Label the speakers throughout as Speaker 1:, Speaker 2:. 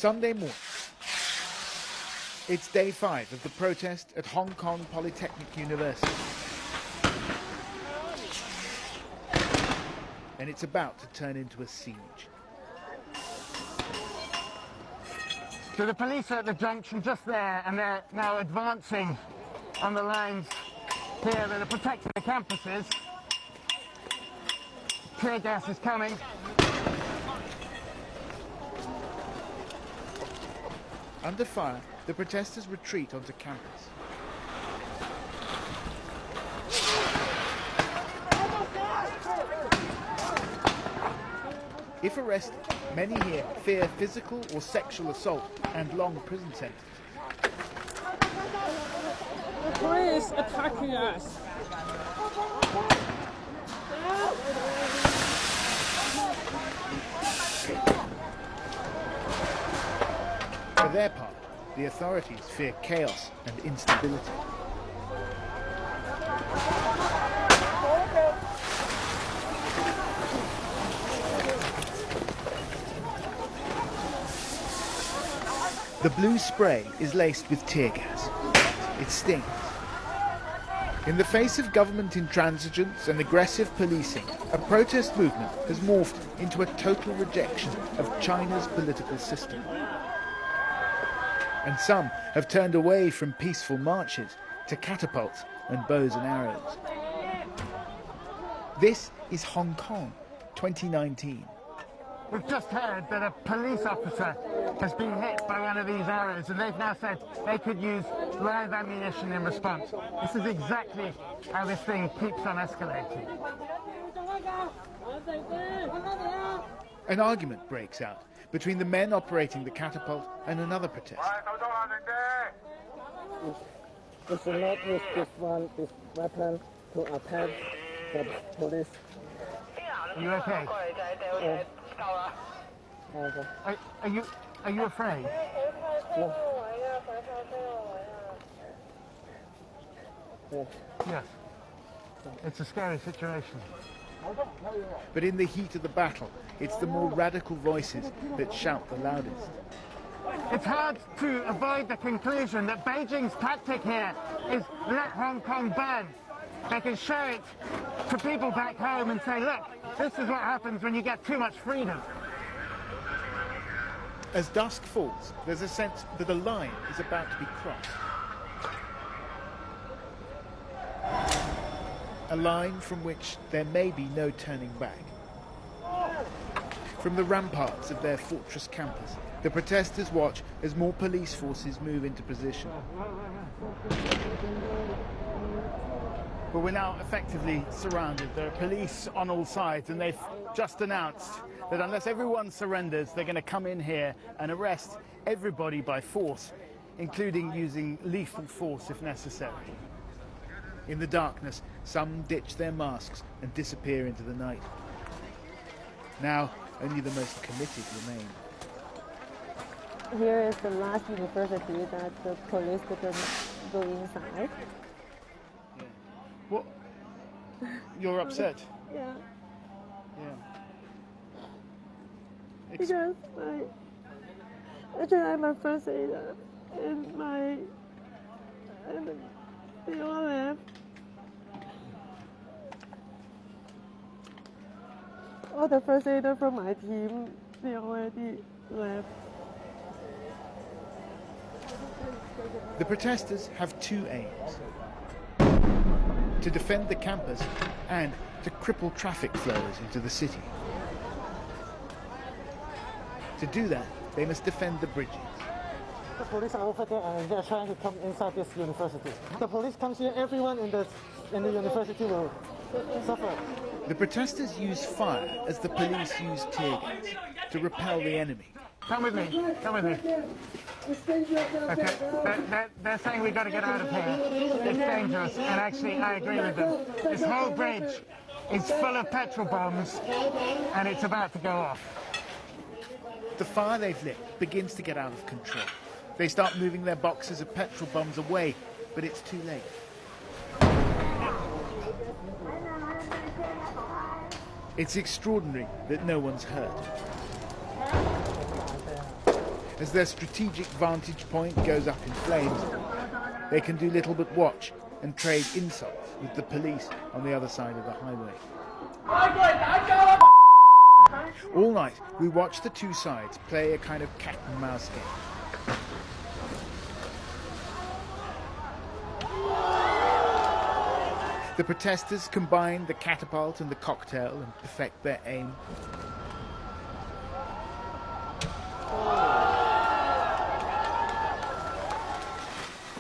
Speaker 1: Sunday morning. It's day 5 of the protest at Hong Kong Polytechnic University. And it's about to turn into a siege.
Speaker 2: So the police are at the junction just there, and they're now advancing on the lines here that are protecting the campuses. Tear gas is coming.
Speaker 1: Under fire, the protesters retreat onto campus. If arrested, many here fear physical or sexual assault and long prison sentences.
Speaker 3: The police attacking us.
Speaker 1: For their part, the authorities fear chaos and instability. The blue spray is laced with tear gas. It stings. In the face of government intransigence and aggressive policing, a protest movement has morphed into a total rejection of China's political system. And some have turned away from peaceful marches to catapults and bows and arrows. This is Hong Kong, 2019.
Speaker 2: We've just heard that a police officer has been hit by one of these arrows, and they've now said they could use live ammunition in response. This is exactly how this thing keeps on escalating.
Speaker 1: An argument breaks out between the men operating the catapult and another protester.
Speaker 3: We should not use this weapon to attack the police.
Speaker 2: Are you okay? Are you afraid?
Speaker 3: No.
Speaker 2: Yes. It's a scary situation.
Speaker 1: But in the heat of the battle, it's the more radical voices that shout the loudest.
Speaker 2: It's hard to avoid the conclusion that Beijing's tactic here is let Hong Kong burn. They can show it to people back home and say, look, this is what happens when you get too much freedom.
Speaker 1: As dusk falls, there's a sense that a line is about to be crossed. A line from which there may be no turning back. From the ramparts of their fortress campus, the protesters watch as more police forces move into position.
Speaker 2: But we're now effectively surrounded. There are police on all sides, and they've just announced that unless everyone surrenders, they're going to come in here and arrest everybody by force, including using lethal force if necessary. In the darkness, some ditch their masks and disappear into the night. Now, only the most committed remain.
Speaker 4: Here is the last university that the police didn't go inside.
Speaker 1: What? You're upset?
Speaker 4: Yeah.
Speaker 1: Yeah.
Speaker 4: Because I'm a first aider, and they all left. All the first aider from my team, they already left.
Speaker 1: The protesters have two aims: to defend the campus and to cripple traffic flows into the city. To do that, they must defend the bridges.
Speaker 3: The police are over there and they're trying to come inside this university. The police comes here, everyone in the university will suffer.
Speaker 1: The protesters use fire as the police use tear gas to repel the enemy.
Speaker 2: Come with me. Come with me. Okay. They're saying we've got to get out of here. It's dangerous. And actually, I agree with them. This whole bridge is full of petrol bombs, and it's about to go off.
Speaker 1: The fire they've lit begins to get out of control. They start moving their boxes of petrol bombs away, but it's too late. It's extraordinary that no one's hurt. As their strategic vantage point goes up in flames, they can do little but watch and trade insults with the police on the other side of the highway. All night, we watch the two sides play a kind of cat and mouse game. The protesters combine the catapult and the cocktail and perfect their aim.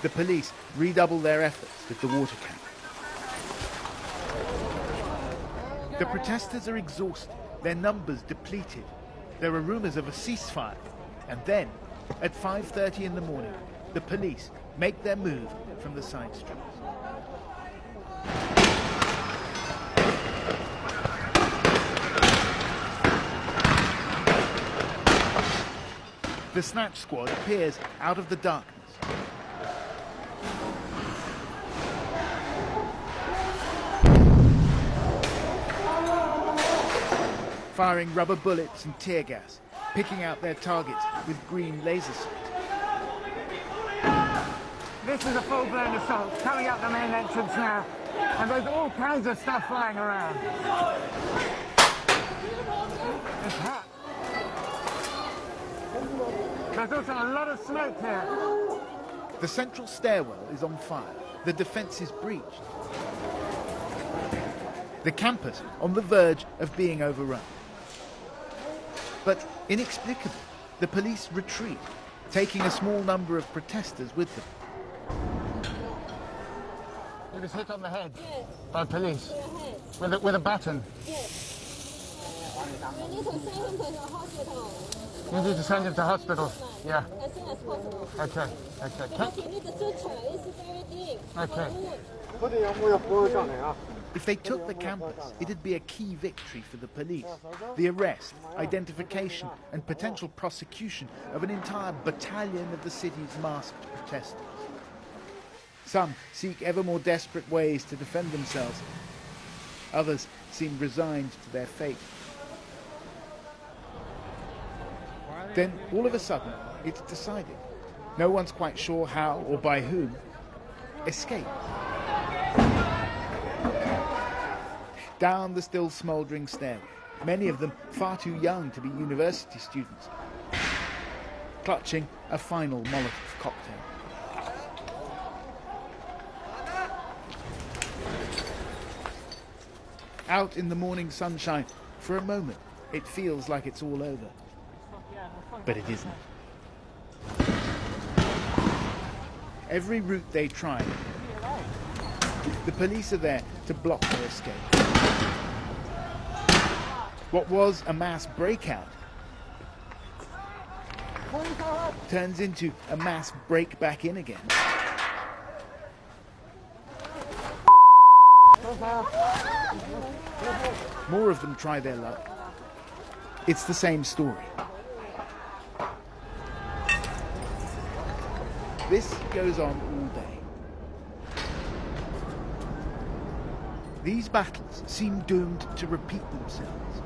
Speaker 1: The police redouble their efforts with the water cannon. The protesters are exhausted, their numbers depleted. There are rumours of a ceasefire. And then, at 5:30 in the morning, the police make their move from the side streets. The snatch squad appears out of the darkness. Firing rubber bullets and tear gas, picking out their targets with green laser sight.
Speaker 5: This is a full-blown assault coming up the main entrance now, and there's all kinds of stuff flying around. It's hot. There's also a lot of smoke here.
Speaker 1: The central stairwell is on fire. The defence is breached. The campus on the verge of being overrun. But inexplicably, the police retreat, taking a small number of protesters with them.
Speaker 5: He was hit on the head by police with a baton. You need to send him to hospital. Yeah.
Speaker 6: As soon as possible.
Speaker 5: Okay.
Speaker 6: Because you need the suture. It's very deep.
Speaker 5: Okay.
Speaker 1: If they took the campus, it'd be a key victory for the police. The arrest, identification and potential prosecution of an entire battalion of the city's masked protesters. Some seek ever more desperate ways to defend themselves. Others seem resigned to their fate. Then, all of a sudden, it's decided. No one's quite sure how or by whom. Escape. Down the still smouldering stairway, many of them far too young to be university students, clutching a final Molotov cocktail. Out in the morning sunshine, for a moment, it feels like it's all over. But it isn't. Every route they try, the police are there to block their escape. What was a mass breakout turns into a mass break back in again. More of them try their luck. It's the same story. This goes on all day. These battles seem doomed to repeat themselves.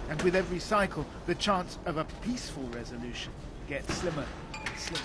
Speaker 1: And with every cycle, the chance of a peaceful resolution gets slimmer and slimmer.